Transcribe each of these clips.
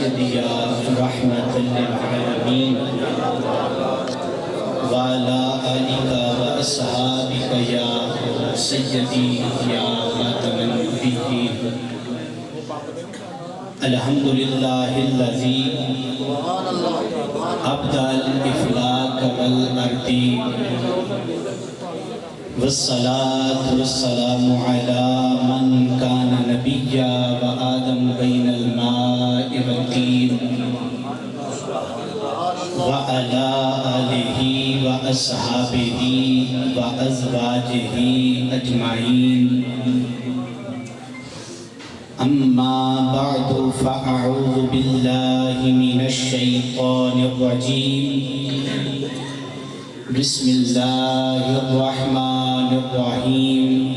سيدي يا رحمة للعالمين وعلى آلك وأصحابك يا سيدي يا خاتم النبيين الحمد لله الذي أبدأ الإفلاك والأرض والصلاة والسلام على من كان نبيا وآدم بين الماء والطين وعلى آله وأصحابه وأزواجه أجمعين أما بعد فأعوذ بالله من الشيطان الرجيم بسم الله الرحمن الرحيم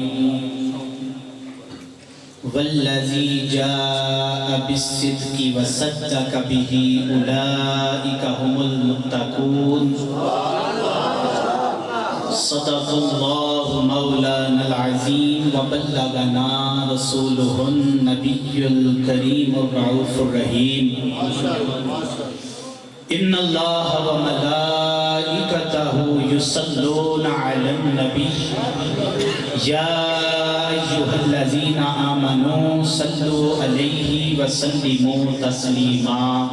والذي جاء بالصدق وصدق به أولئك هم المتقون صدق الله مولانا العظيم وبلغنا رسوله النبي الكريم الرؤوف الرحيم إن الله وملائكته يصلون على النبي يا أيها الذين آمنوا صلوا عليه وسلموا تسلیما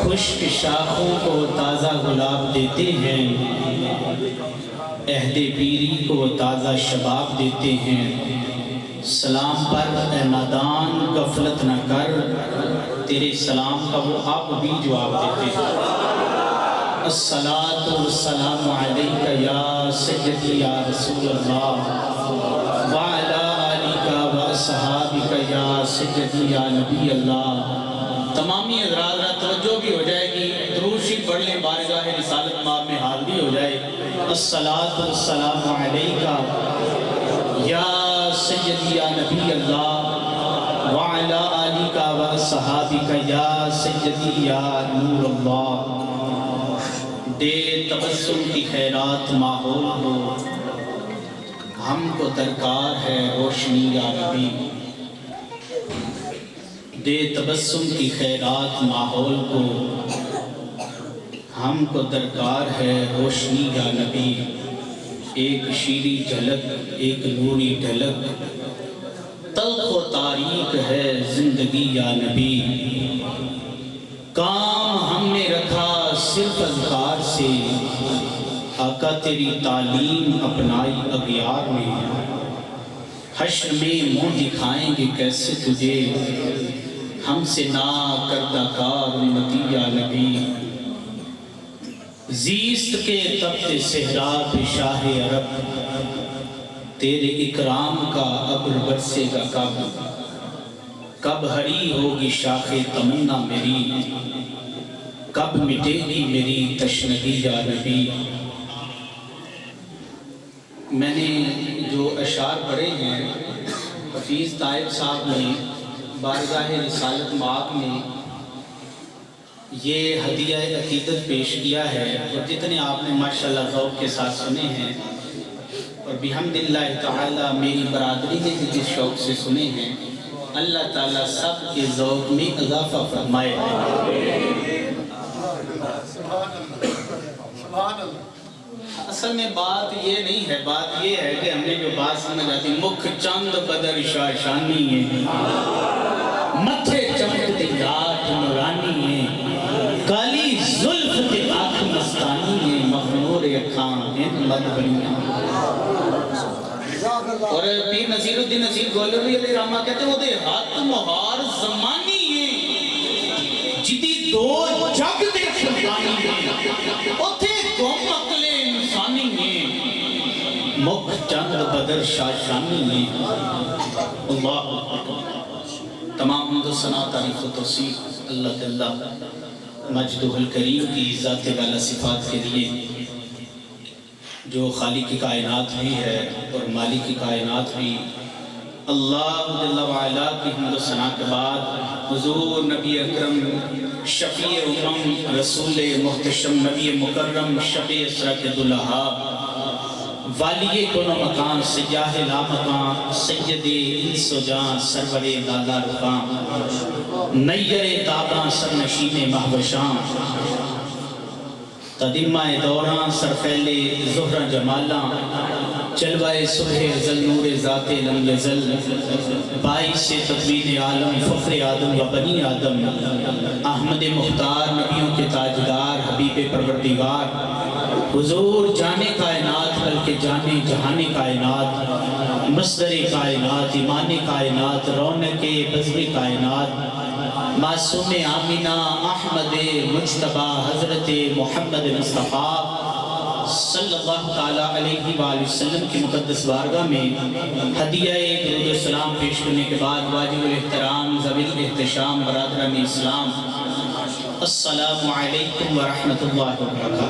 خشک شاخوں کو تازہ گلاب دیتے ہیں عہد پیری کو تازہ شباب دیتے ہیں سلام پر اے نادان غفلت نہ کر تیرے سلام کا وہ آپ بھی جواب دیتے ہیں الصلاة والسلام علیکہ یا سیدی یا رسول اللہ وعلا آلکہ واصحابکہ یا سیدی یا نبی اللہ تمامی حضرات توجہ بھی ہو جائے گی درود شریف پڑھ لیں بارگاہ رسالت مآب میں حال بھی ہو جائے الصلاة والسلام علیکہ یا سیدی یا نبی اللہ وعلا آلکہ واصحابکہ یا سیدی یا نور اللہ دے تبسم کی خیرات ماحول ہو ہم کو درکار ہے روشنی یا نبی دے تبسم کی خیرات ماحول کو ہم کو درکار ہے روشنی یا نبی ایک شیریں جھلک ایک نوری ڈھلک تلخ و تاریک ہے زندگی یا نبی کام ہم نے رکھا صرف اذکار سے آقا تیری تعلیم اپنائی اغیار میں حشر میں منہ دکھائیں گے کیسے تجھے ہم سے نا کردہ کار امتی یا نبی زیست کے تبت صحرا پہ شاہ عرب تیرے اکرام کا ابر برسے گا کب ہری ہوگی شاخ تمنا میری کب مٹے گی میری تشنگی یا نبی میں نے جو اشعار پڑھے ہیں حفیظ طائب صاحب نے بارگاہ رسالت مآب میں یہ ہدیہ عقیدت پیش کیا ہے اور جتنے آپ نے ماشاءاللہ ذوق کے ساتھ سنے ہیں اور بحمداللہ تعالی میری برادری نے بھی جس شوق سے سنے ہیں اللہ تعالیٰ سب کے ذوق میں اضافہ فرمائے اصل میں بات یہ نہیں ہے بات یہ ہے کہ ہم نے جو بات سمجھ آتی مکھ چند بدر شاشانی ہے متھے چمک دی رات نورانی ہے کالی زلف دی آنکھ مستانی ہے مغنور اکھاں مد بنیاں اور پیر نذیر الدین نذیر گولوی علیہ رحمہ کہتے ہیں وہ دے ہاتھ مہار زمانی ہے جدی دو جگ دے سلطانی ہے اتھے گم عقل انسانی ہے مکھ چند بدر شاشانی ہے اللہ تمام حمد و ثنا تعریف و توصیف اللہ تعالی مجدہ الکریم کی ذات والا صفات کے لیے جو خالق کی کائنات بھی ہے اور مالک کی کائنات بھی اللہ جل وعلا کی حمد و ثنا کے بعد حضور نبی اکرم شفیع امم رسول محتشم نبی مکرم شب اسرا کے دلہا والی کن مکان سیاہ لا مکان سید انس و جان سرور لالا رکان نیر تاباں سرنشین محوشان تدمہ دوراں سرفیل زہرہ جمالاں جلوہ صبح ازل نور ذات لم یزل باعث تدوین عالم فخر آدم و بنی آدم احمد مختار نبیوں کے تاجدار حبیب پروردگار حضور جانے کائنات بلکہ جانے جہان کائنات مصدر کائنات ایمان کائنات رونق بزم کائنات معصوم آمینہ احمد مجتبہ حضرت محمد مصطفیٰ صلی اللہ تعالیٰ علیہ وآلہ وسلم کی مقدس بارگاہ میں ہدیہ درود و سلام پیش کرنے کے بعد واجب الاحترام ذوی الاحتشام برادران اسلام السلام علیکم ورحمۃ اللہ وبرکاتہ۔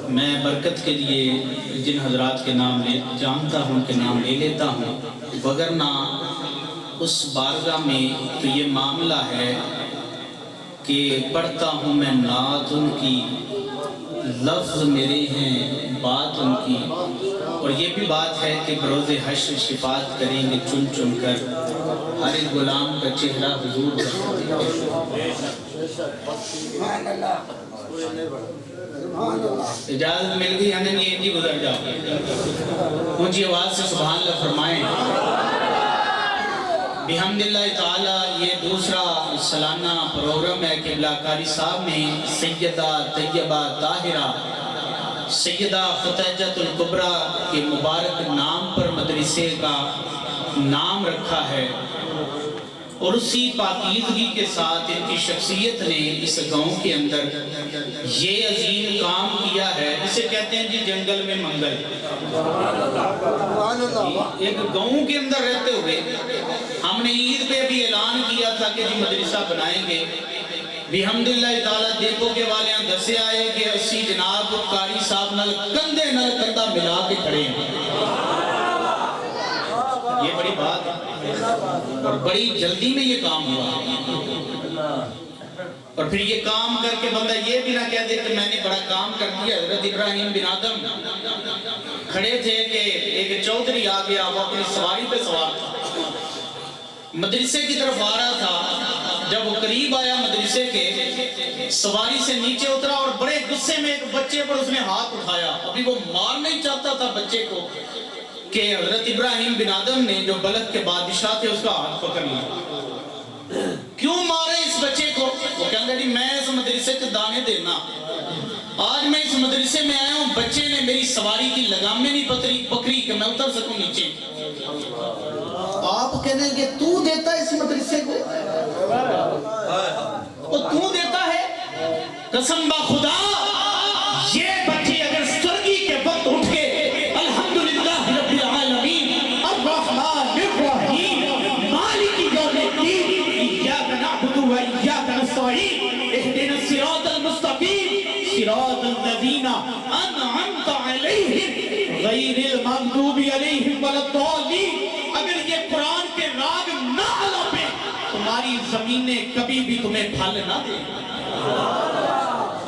میں برکت کے لیے جن حضرات کے نام جانتا ہوں کہ نام لے لیتا ہوں، وگرنہ اس بارگاہ میں تو یہ معاملہ ہے کہ پڑھتا ہوں میں نعت ان کی، لفظ میرے ہیں بات ان کی، اور یہ بھی بات ہے کہ بروز حشر شفاعت کریں گے چن چن کر ہر ایک غلام کا چہرہ حضور کا۔ اجازت مل گئی ہمیں یہ نہیں گزر جاؤ، اونچی آواز سے سبحان اللہ فرمائیں۔ بحمداللہ تعالی یہ دوسرا سالانہ پروگرام ہے کہ قاری صاحب نے سیدہ طیبہ طاہرہ سیدہ فتحجت الکبریٰ کے مبارک نام پر مدرسے کا نام رکھا ہے، اور اسی پاکیزگی کے ساتھ ان کی شخصیت نے اس گاؤں کے اندر یہ عظیم کام کیا ہے۔ اسے کہتے ہیں جی جنگل میں منگل۔ ایک گاؤں کے اندر رہتے ہوئے ہم نے عید پہ بھی اعلان کیا تھا کہ جی مدرسہ بنائیں گے، بحمداللہ تعالیٰ دیکھو کے والیاں دسے آئے کہ اسی جناب قاری صاحب نال کندھے نال کندھا ملا کے کھڑے ہیں۔ یہ بڑی بات ہے اور بڑی جلدی میں یہ کام ہوا، اور پھر یہ کام کر کے بندہ یہ بھی نہ کہہ دے کہ میں نے بڑا کام کر دیا۔ حضرت ابراہیم بن آدم کھڑے تھے کہ ایک چودھری آ گیا، وہ اپنی سواری پہ سوار تھا، مدرسے کی طرف آ رہا تھا۔ جب وہ قریب آیا مدرسے کے، سواری سے نیچے اترا اور بڑے غصے میں ایک بچے پر اس نے ہاتھ اٹھایا۔ ابھی وہ مار نہیں چاہتا تھا بچے کو کہ حضرت ابراہیم بن آدم نے جو بلخ کے بادشاہ تھے اس کا ہاتھ پکڑ لیا۔ کیوں مارے اس بچے کو؟ وہ کہنے لگی میں اس مدرسے کے دانے دینا، آج میں اس مدرسے میں آیا ہوں، بچے نے میری سواری کی لگامیں نہیں پکڑی کہ میں اتر سکوں نیچے۔ آپ کہنے کہ تو دیتا ہے اس مدرسے کو، اور تو دیتا ہے؟ قسم با خدا یہ بچے اگر سرگی کے وقت اٹھ کے الحمدللہ رب العالمین الرحمن الرحیم مالک یوم الدین ایاک نعبد و ایاک نستعین اہدنا الصراط المستقیم صراط الذین انعمت علیہم غیر المغضوب علیہم ولا الضالین۔ اگر یہ قرآن کے راگ نہ علپیں تمہاری زمینیں کبھی بھی تمہیں پھل نہ دیں۔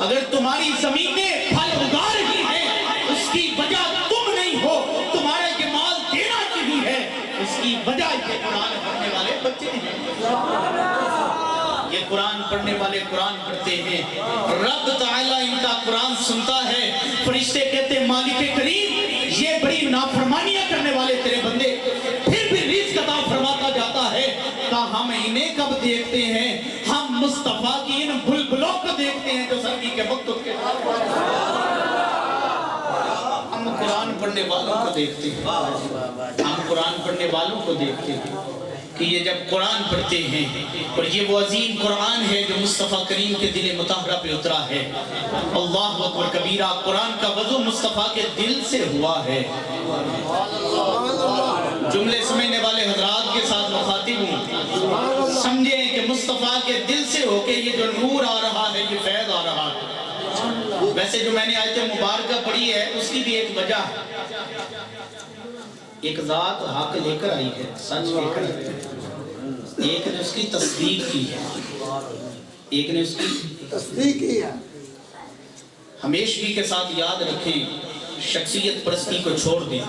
اگر تمہاری زمینیں پھل اگا رہی ہیں اس کی وجہ تم نہیں ہو، تمہارا یہ مال دینا چاہیے ہے، اس کی وجہ یہ قرآن پڑھنے والے بچے ہیں۔ یہ قرآن پڑھنے والے قرآن پڑھتے ہیں، رب تعالیٰ ان کا قرآن سنتا ہے، فرشتے کہتے ہیں مالک کریم یہ بڑی نافرمانیاں کرنے والے تیرے بندے، پھر بھی رزق عطا فرماتا جاتا ہے۔ کہ ہم انہیں کب دیکھتے ہیں؟ ہم مصطفیٰ کی ان بلبلوں کو دیکھتے ہیں جو سردی کے وقت اس کے ہم قرآن پڑھنے والوں کو دیکھتے ہیں، ہم قرآن پڑھنے والوں کو دیکھتے ہیں کہ یہ جب قرآن پڑھتے ہیں، اور یہ وہ عظیم قرآن ہے جو مصطفیٰ کریم کے دل مطہرہ پہ اترا ہے۔ اللہ اکبر کبیرہ، قرآن کا وضو مصطفیٰ کے دل سے ہوا ہے۔ جملے سمجھنے والے حضرات کے ساتھ مخاطب ہوں، سمجھیں کہ مصطفیٰ کے دل سے ہو کے یہ جو نور آ رہا ہے، یہ فیض آ رہا ہے۔ ویسے جو میں نے آیت مبارکہ پڑھی ہے اس کی بھی ایک وجہ ہے، ایک ذات حق لے کر آئی ہے، سچ لے کر آئی ہے، ایک نے اس کی تصدیق کی ہے، ایک نے اس کی تصدیق کی ہے۔ ہمیشگی کے ساتھ یاد رکھیں، شخصیت پرستی کو چھوڑ دیں.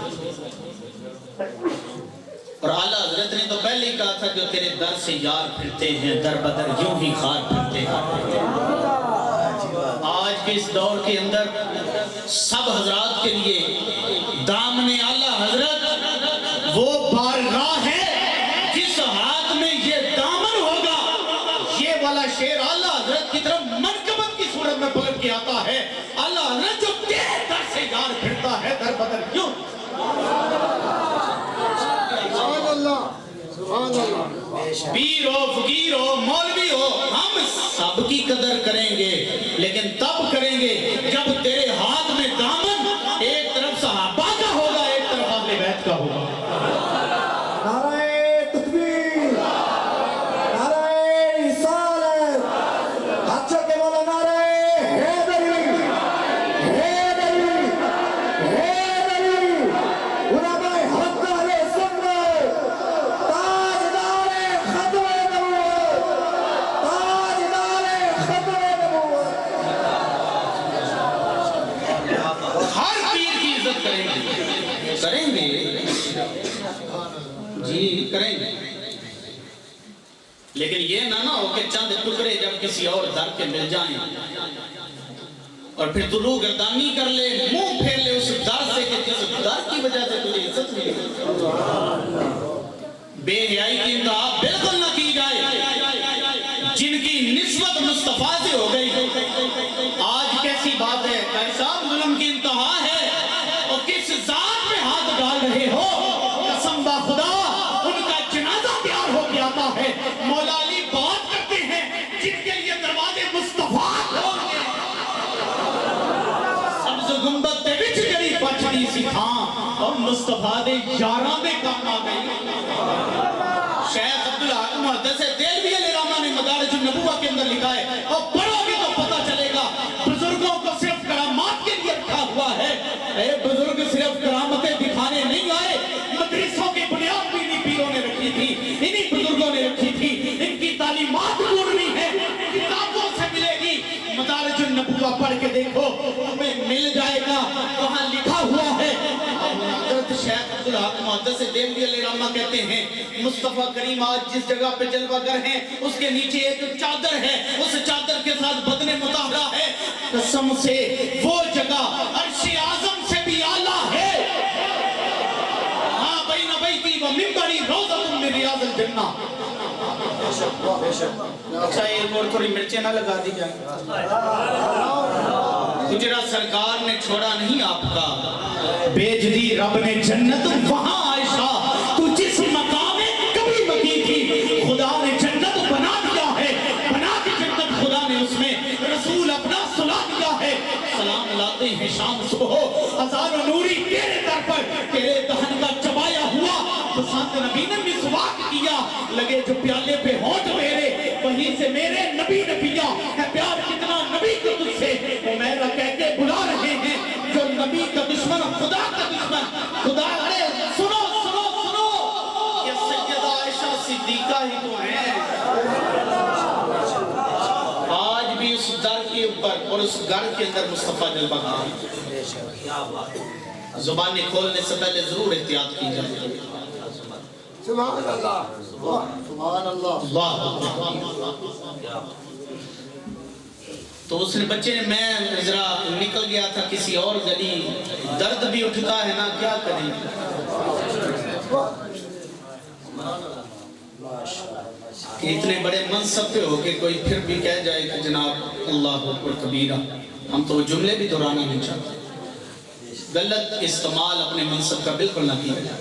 اور اعلیٰ حضرت نے تو پہلے ہی کہا تھا جو تیرے در سے یار پھرتے ہیں در بدر یوں ہی خار پھرتے ہیں. آج کے اس دور کے اندر سب حضرات کے لیے دامن اعلیٰ حضرت وہ بارگاہ ہے جس ہاتھ میں یہ دامن ہوگا. یہ والا شعر اعلیٰ حضرت کی طرف منقبت کی صورت میں پلٹ کے آتا ہے. اعلیٰ حضرت جو تیرے در سے یار پھرتا ہے در بدر کیوں. پیر ہو، فقیر ہو، مولوی ہو، ہم سب کی قدر کریں گے، لیکن تب کریں گے جب تیرے ہاتھ میں دامن ایک طرف صحابہ کا ہوگا، ایک طرف اہل بیت کا ہوگا. نعرہ تکبیر، نعرہ رسالت، ہاتھ چل کے بولو نعرہ حیدری، حیدری، حیدری. علماء حق اہل سنت، تاجدار ختم نبوت، تاجدار ختم نبوت. ہر پیر کی عزت کریں گے، کریں گے جی کریں گے، لیکن یہ نہ ہو کہ چند ٹکڑے جب کسی اور در کے مل جائیں اور پھر تو روح گردانی کر لے، منہ پھیر لے اس در سے کہ جس در کی وجہ سے تجھے عزت ملی. بے حیائی کی انتہا بالکل نہ کی جائے. جن کی نسبت مصطفیٰ سے ہو گئی آج کیسی بات ہے. کیسا ظلم کی انتہا ہے اور کس ذات پہ ہاتھ ڈال رہے ہو. قسم با خدا ان کا جنازہ تیار ہو کے آتا ہے. مولا علی بات کرتے ہیں جن کے لیے دروازے مصطفیٰ کھول گے. سبز گنبد دے وچ جڑی بچڑی سی تھاں اور مصطفیٰ دے یاراں دے کام آ گئی. شیخ عبدالحق محدث دہلوی علیہ الرحمہ نے مدارج النبوہ کے اندر لکھا ہے اور پڑھو گے تو پتہ چلے گا بزرگوں کو صرف کرامات کے لیے رکھا ہوا ہے. اے بزرگ صرف کرامتیں دکھانے نہیں آئے، مدرسوں کی بنیاد بھی انہی پیروں نے رکھی تھی، انہی بزرگوں نے رکھی تھی. ان کی تعلیمات ڈھونڈنی ہے، کتابوں سے ملے گی. مدارج النبوہ پڑھ کے دیکھو تمہیں مل جائے گا وہاں لکھا ہوا ہے. حضرت شیخ عبدالحق محدث دہلوی علیہ الرحمہ کہتے ہیں مصطفیٰ کریم آج جس جگہ پہ جلوہ گر ہیں اس کے نیچے ایک چادر ہے، اس چادر کے ساتھ بدن مطہرہ ہے. قسم سے وہ جگہ عرش اعظم سے بھی اعلیٰ ہے. ہاں بین بیتی و منبری روضۃ من ریاض الجنہ. اچھا ایک اور تھوڑی مرچیں نہ لگا دی جائیں. حجرہ سرکار نے چھوڑا نہیں آپ کا، بیچ دی رب نے جنت وہاں عائشہ تو جس مقام میں کبھی مکی تھی. خدا نے جنت بنا دیا ہے، بنا کے جنت خدا نے اس میں رسول اپنا صلح دیا ہے. سلام لاتے ہیں شام صبح ہزاروں نوری تیرے در پر، تیرے دہن کا چبایا ہوا بسانت نبی نے مسواک کیا. لگے جو پیالے پہ ہونٹ میرے وہیں سے میرے نبی نے پیا ہے. پیار کتنا نبی کو تجھ سے میرا کہہ کے بلا رہے ہیں جو نبی کا دشمن خدا کا دشمن. خدا ارے سنو سنو سنو یہ سیدہ عائشہ صدیقہ ہی تو ہیں. آج بھی اس در کے اوپر اور اس گھر کے اندر مصطفیٰ جلوہ گر ہے. زبانیں کھولنے سے پہلے ضرور احتیاط کی جائے. سبحان اللہ، سبحان اللہ. تو اس نے بچے نے میں ذرا نکل گیا تھا کسی اور گلی، درد بھی اٹھتا ہے نا کیا کریں. کہ اتنے بڑے منصب پہ ہو کہ کوئی پھر بھی کہہ جائے کہ جناب اللہ اکبر کبیرہ. ہم تو وہ جملے بھی دہرانا نہیں چاہتے. غلط استعمال اپنے منصب کا بالکل نہ کیا.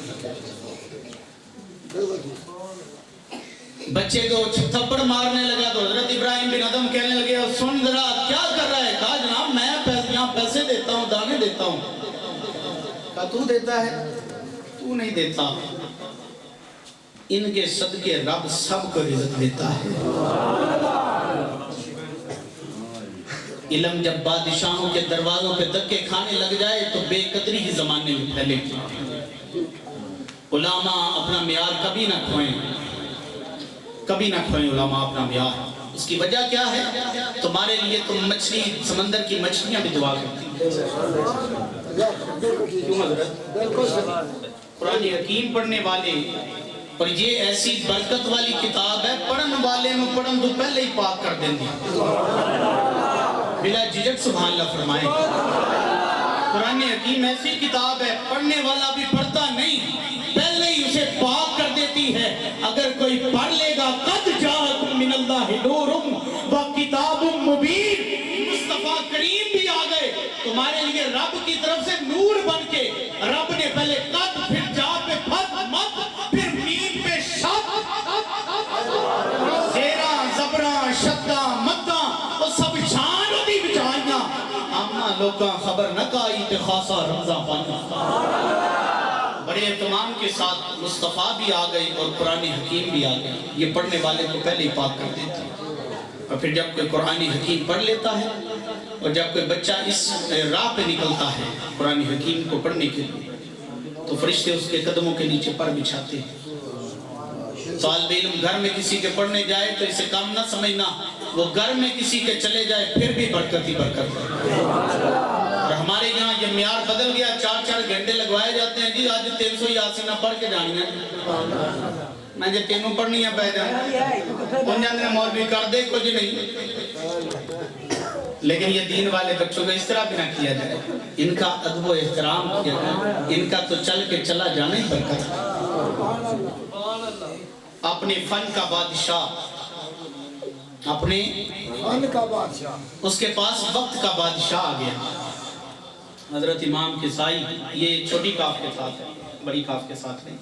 بچے کو تھپڑ مارنے لگا تو حضرت ابراہیم بن ادم کہنے لگے سن ذرا کیا کر رہا ہے. کہا جناب میں یہاں پیسے دیتا ہوں، دانے دیتا ہوں. کہا تو دیتا ہے؟ تو نہیں دیتا. ان کے صدقے رب سب کو رزق دیتا ہے. علم جب بادشاہوں کے دروازوں پہ دھکے کھانے لگ جائے تو بے قدری ہی زمانے میں پھیلے. علماء اپنا معیار کبھی نہ کھوئیں، کبھی نہ کھوئیں علماء اپنا معیار. اس کی وجہ کیا ہے؟ تمہارے لیے تم مچھلی، سمندر کی مچھلیاں بھی دعا کرتی ہیں۔ کیوں حضرت؟ قرآن حکیم پڑھنے والے، اور یہ ایسی برکت والی کتاب ہے، پڑھن والے میں پڑھن تو پہلے ہی پاک کر دیں گی، بلا جھجک سبحان اللہ فرمائیں۔ قرآن حکیم ایسی کتاب ہے، پڑھنے والا بھی پڑھتا نہیں، پہلے ہی اسے پاک کر دیتی ہے۔ اگر کوئی پڑھ لے گا قد جاءکم من اللہ نور و کتاب مبین، مصطفیٰ کریم بھی آ گئے تمہارے لیے رب کی طرف سے نور بن کے۔ رب نے پہلے قد، پھر جا پہ پھت مت، پھر میم پہ شد، زیرہ زبرہ شدہ مدہ، وہ سب جان دی بچائیاں، آمنا لوکاں خبر نہ کائی تے خاصا رمضان پانا۔ بڑے اہتمام کے ساتھ مصطفیٰ بھی آ گئی اور قرآن حکیم بھی آ گئی، یہ پڑھنے والے کو پہلے ہی پاک کر دیتی ہے۔ اور پھر جب کوئی قرآن حکیم پڑھ لیتا ہے، اور جب کوئی بچہ اس راہ پہ نکلتا ہے قرآن حکیم کو پڑھنے کے لیے، تو فرشتے اس کے قدموں کے نیچے پر بچھاتے ہیں۔ طالب علم گھر میں کسی کے پڑھنے جائے تو اسے کم نہ سمجھنا، وہ گھر میں کسی کے چلے جائے پھر بھی برکت ہی برکت ہے۔ اور ہمارے یہاں یہ معیار بدل گیا، 4 گھنٹے لگوائے جاتے ہیں، جی آج 300 یاسینہ پڑھ کے جانی ہے، میں جب تینوں پڑھنی ہے پہ جانا ان جانے مولوی کر دے کچھ نہیں۔ لیکن یہ دین والے بچوں کو اس طرح بھی نہ کیا جائے، ان کا ادب و احترام کیا جائے، ان کا تو چل کے چلا جانا ہی برکت ہے۔ اپنے فن کا بادشاہ، اپنے فن کا بادشاہ، اس کے پاس وقت کا بادشاہ آ گیا۔ حضرت امام کسائی، یہ چھوٹی کاف کے ساتھ ہے، بڑی کاف کے ساتھ نہیں۔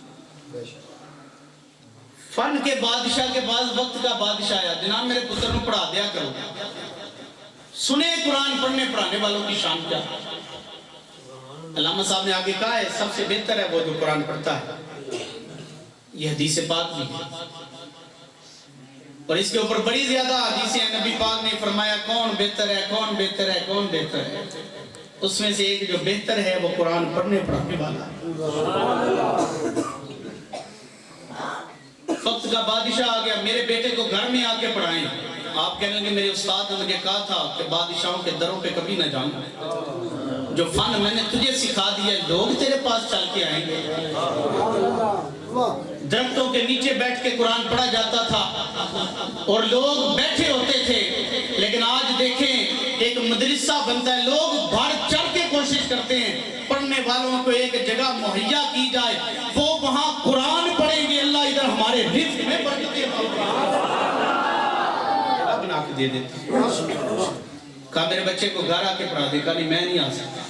فن کے بادشاہ کے بعد وقت کا بادشاہ آیا، جناب میرے پتر کو پڑھا دیا کرو۔ سنے قرآن پڑھنے پڑھانے والوں کی شان کیا؟ علامہ صاحب نے آگے کہا ہے سب سے بہتر ہے وہ جو قرآن پڑھتا ہے، یہ حدیث پاک بھی ہے، اور اس کے اوپر بڑی زیادہ حدیثیں ہیں۔ نبی پاک نے فرمایا کون بہتر ہے، کون بہتر ہے، کون بہتر ہے، اس میں سے ایک جو بہتر ہے وہ قرآن پڑھنے پڑھانے والا ہے۔ وقت کا بادشاہ آ گیا، میرے بیٹے کو گھر میں آ کے پڑھائیں۔ آپ کہنے لگے میرے استاد نے مجھے کہا تھا کہ بادشاہوں کے دروں پہ کبھی نہ جانا، جو فن میں نے تجھے سکھا دیا لوگ تیرے پاس چل کے آئیں گے۔ درختوں کے نیچے بیٹھ کے قرآن پڑھا جاتا تھا اور لوگ بیٹھے ہوتے تھے، لیکن آج دیکھیں ایک مدرسہ بنتا ہے، لوگ بڑھ چڑھ کے کوشش کرتے ہیں پڑھنے والوں کو ایک جگہ مہیا کی جائے، وہ وہاں قرآن پڑھیں گے، اللہ ادھر ہمارے رزق میں برکتیں بنا کے دے دیتے۔ کہا میرے بچے کو گھر آ کے پڑھا دے، کہا نہیں میں نہیں آ سکتا۔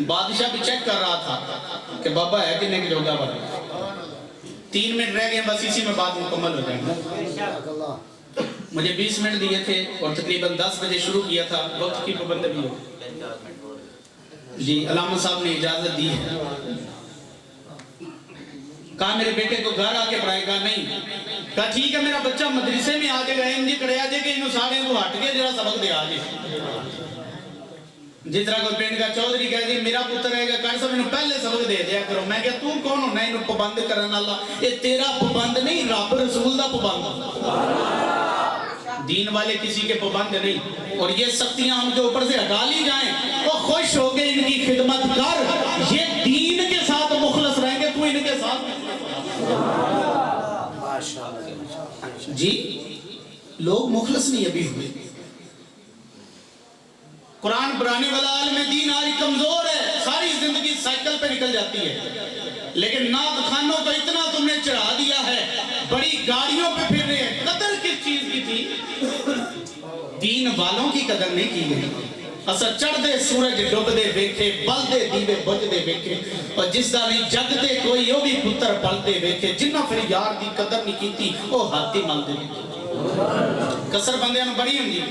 بادشاہ بھی چیک کر رہا تھا کہ بابا ہے کتنے کی جوگا بڑھا، 3 منٹ رہ گئے، بس اسی میں بات مکمل ہو جائیں گے۔ مجھے 20 منٹ دیے تھے اور تقریباً 10 بجے شروع کیا تھا، وقت کی پابندی بھی ہو جی علامہ صاحب نے اجازت دی ہے۔ کہا میرے بیٹے کو گھر آ کے پڑھائے گا؟ نہیں۔ کہا ٹھیک ہے میرا بچہ مدرسے میں آ کے گئے انجی کڑے آجے کہ انہوں ساڑھے کو ہٹ کے جرا سبق دے آجے، جس طرح کوئی پینڈ کا چودھری کہہ دی میرا پتر ہے گا کر سب انہوں پہلے سبق دے دیا کرو۔ میں کہا تو کون ہونا انہوں پابند کرنا؟ اللہ یہ تیرا پابند نہیں، رب رسول دا پابند، دین والے کسی کے پابند نہیں۔ اور یہ سختیاں ہم جو اوپر سے ہٹا لی جائیں، وہ خوش ہو کے ان کی خدمت کر، یہ دین کے ساتھ مخلص رہیں گے، تو ان کے ساتھ جی لوگ مخلص نہیں ابھی ہوئے۔ قرآن پڑھانے والا عالم دین آج کمزور ہے، ساری زندگی سائیکل پہ نکل جاتی ہے، لیکن نعت خانوں کو اتنا تم نے چڑھا دیا ہے، بڑی گاڑیوں پہ پھر رہے ہیں۔ قدر کس چیز کی تھی؟ دین والوں کی قدر نہیں کی گئی۔ اسا چڑھ دے سورج ڈوب دے ویکھے، بل دے دیوے بج دے ویکھے، اور جس دا نہیں جگ دے کوئی وہ بھی پتر پل دے ویکھے، جنہ پھر یار دی قدر نہیں کیتی وہ ہاتھی مل دے ویکھے۔ کسر بندیاں نو بڑی ہوں گی۔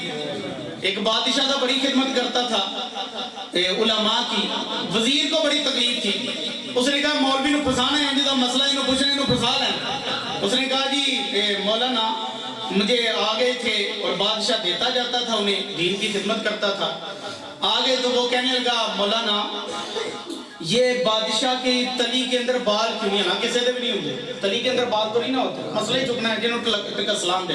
ایک بادشاہ دا بڑی خدمت کرتا تھا علماء کی، وزیر کو بڑی تکلیف تھی، اس نے کہا مولوی نو پھسانا ہے، جدا مسئلہ انہوں پوچھنے انہوں پھسا لینا۔ اس نے کہا جی مولانا مجھے آگے تھے اور بادشاہ دیتا جاتا تھا انہیں، دین کی خدمت کرتا تھا، آگے تو وہ کہنے لگا مولانا یہ بادشاہ کی تلی کے اندر بال کیوں نہیں ہے؟ نا کسی دے بھی نہیں ہوتے، تلی کے اندر بال تو نہیں نہ ہوتے، مسئلہ ہی چکنا ہے جنہوں ٹکا سلام دے۔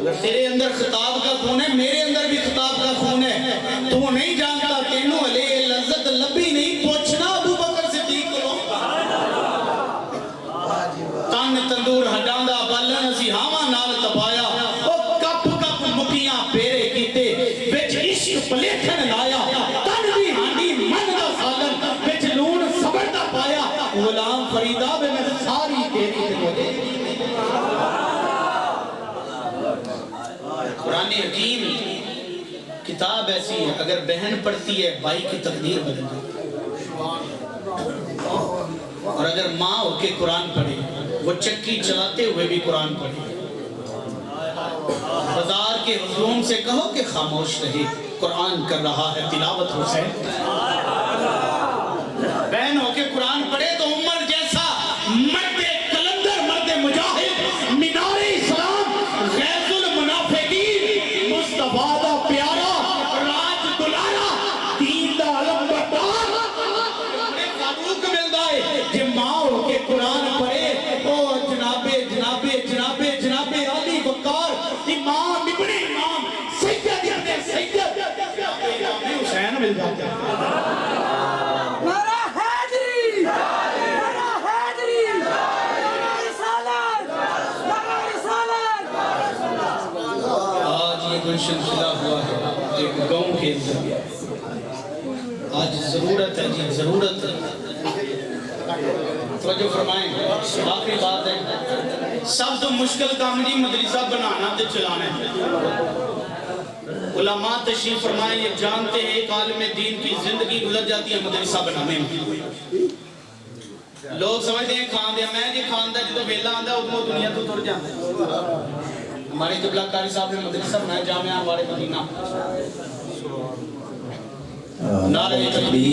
اگر تیرے اندر خطاب کا خون ہے میرے اندر بھی خطاب کا خون ہے. تو نہیں جانتا تینوں علیہ لذت لبی نہیں پوچھنا ابو بکر صدیق کو. تن تندور ہڈاندا بالن اسی ہاواں نال تپایا او کپ کپ مکیاں پیرے کیتے وچ عشق پلیٹھن لایا تن دی ہانڈی من دا سالن وچ لون صبر دا پایا غلام فریدا بے میں ساری تیری تے قرآن حکیم کتاب ایسی ہے اگر بہن پڑھتی ہے بھائی کی تقدیر بدل جاتی ہے. اور اگر ماں ہو کے قرآن پڑھے وہ چکی چلاتے ہوئے بھی قرآن پڑھے. بازار کے ہجوم سے کہو کہ خاموش رہے قرآن کر رہا ہے تلاوت حسین. بہن ہو کے قرآن پڑھے تو عمر جیسا مرد کلندر مرد مجاہد مینار اسلام غیظ المنافقین مصطفیٰ دا پیارا راج دلارا دین دا علم بردار فاروق ملدا ہے جے ماں ہو کے قرآن پڑھے او جناب علی وقار امام ابن امام سید ابن سید امام حسین مل جاتے ہیں. سلسلہ ہوا ہے ایک گاؤں کے اندر. آج ضرورت ہے جی ضرورت ہے توجہ فرمائیں. آخری بات ہے سب تو مشکل کام جی مدرسہ بنانا تے چلانا ہے. علماء تشریف فرمائیں یہ جانتے ہیں ایک عالم دین کی زندگی گزر جاتی ہے مدرسہ بنانے میں. لوگ سمجھتے ہیں کھان دیا میں جی کھان دا جدو ویلا آندا ادھر دنیا تو تر جاتا ہے. ہمارے قبلہ قاری صاحب نے مدرسہ بنایا جامعہ والے مدینہ. نعرہ تکبیر